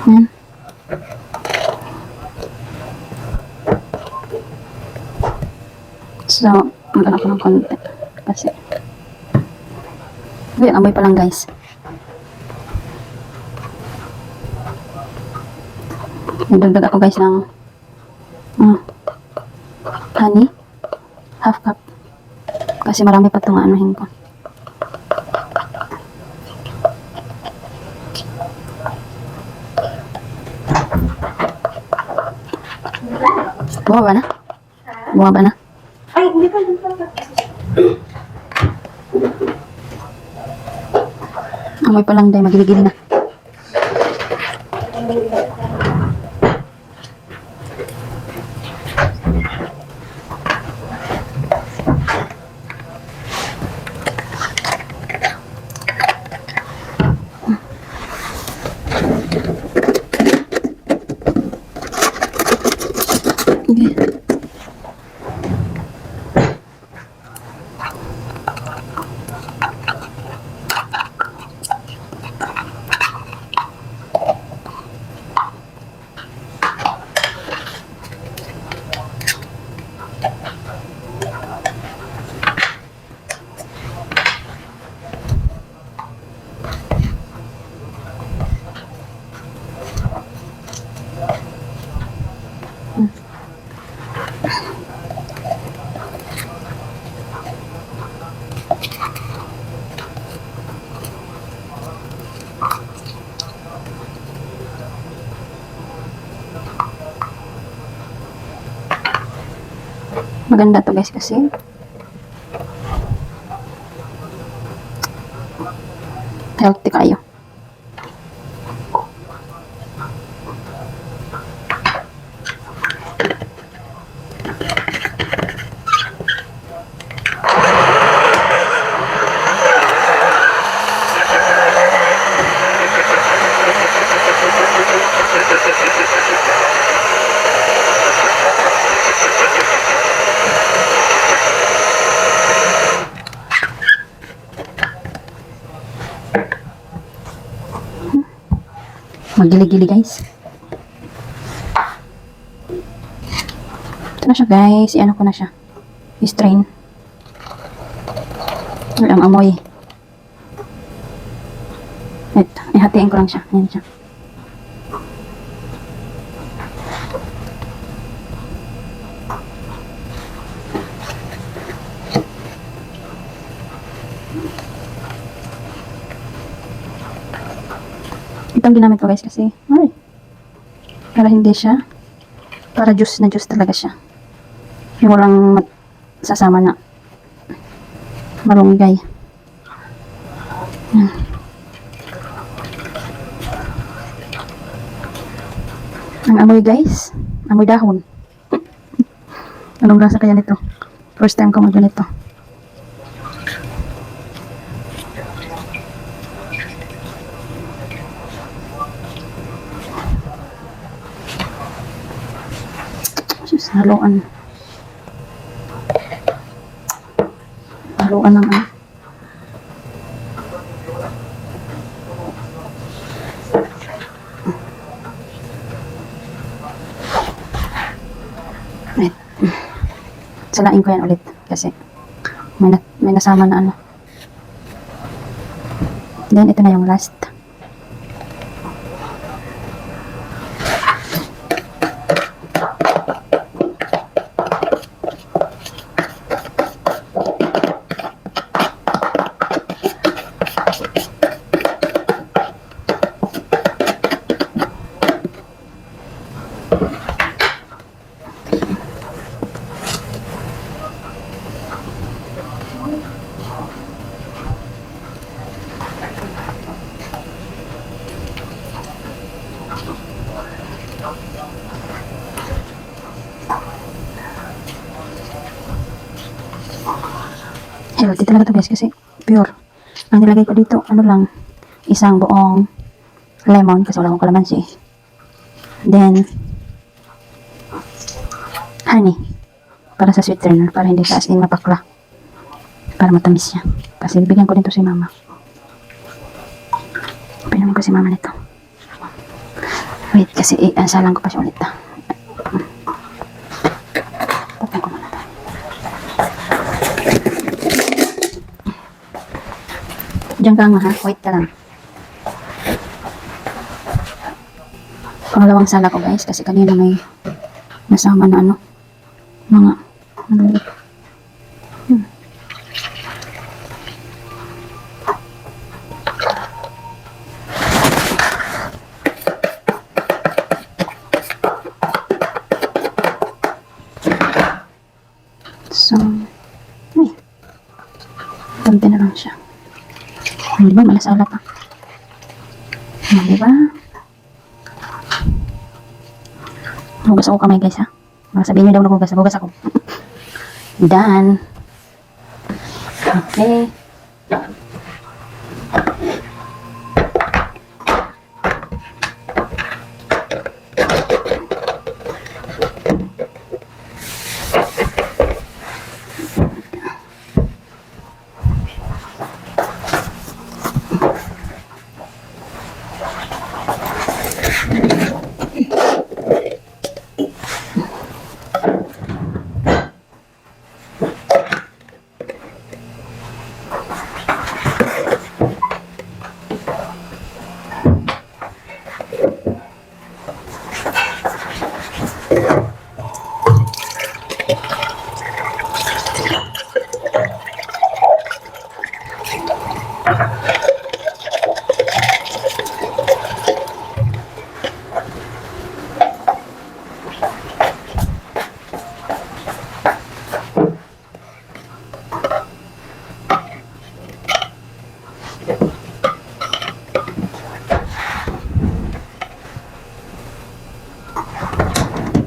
Yan. So, mag-ano ko ng konti. Kasi, yan, amoy pa lang guys. Nagdagdag ako guys ng honey. Half cup. Kasi marami pa itong anuhin ko. Bumaba na? Bumaba na? Ay, hindi pa. Amoy pa lang dahil magigili na. Okay. Maganda to guys kasi healthy kayo. Magili-gili guys. Ito na siya guys. I-ano ko na siya. I-strain. Ang amoy. Ito. Ihatiin ko lang siya. Ayan siya. Itong ginamit ko guys kasi para hindi siya para juice na juice talaga siya, yung walang sasama na malunggay. Ang amoy guys, amoy dahon. Anong rasa kaya nito? First time ko mag-ganito. Haluan. Haluan ng salain ko yan ulit kasi may nasama na ano. Then ito na yung last. Healthy talaga to guys kasi pure. Ang nilagay ko dito, ano lang, isang buong lemon kasi wala akong kalamansi. Then, honey. Para sa sweetener, para hindi sa asin mapakla. Para matamis siya. Kasi bigyan ko dito si mama. Pinamin ko si mama nito. Wait, kasi ansalang ko pa siya ulit. Tapos ko muna to. Diyan ka nga ha, wait ka lang. Pangalawang sala ko guys, kasi kanina may nasama na ano, mga so, ay, konti na lang siya. Di ba, malasala pa. Di ba? Hugas ako kamay guys ha. Baka sabihin niyo daw naghugas. Hugas ako. Done. Okay.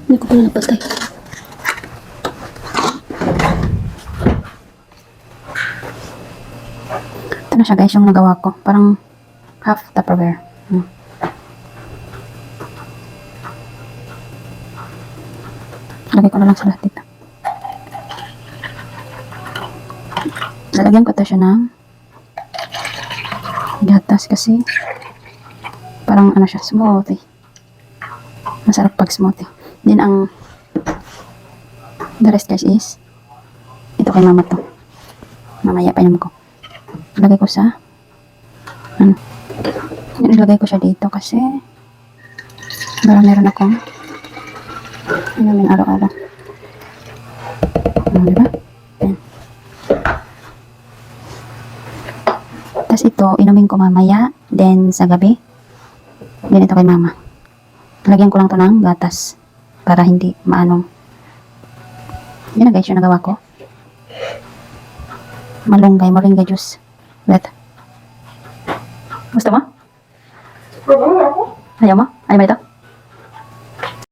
Hindi ko pala napatay. Ito na siya guys yung nagawa ko. Parang half Tupperware. Lagay ko na lang sa lahat dito. Lalagyan ko ito siya ng gatas kasi parang ano siya, smoothie. Masarap pag smoothie. Then ang the rest guys is ito kay mama to. Mamaya pa naman ko. Lagay ko sa ano. Ilagay ko siya dito kasi parang meron akong inumin araw-araw. Diba? Ayan. Tapos ito, inumin ko mamaya. Then sa gabi, then ito kay mama. Lagyan ko lang to ng gatas para hindi maanong. Yan na guys yung nagawa ko. Moringa juice. Bet. Gusto mo? Ayaw mo? Ayaw mo ito?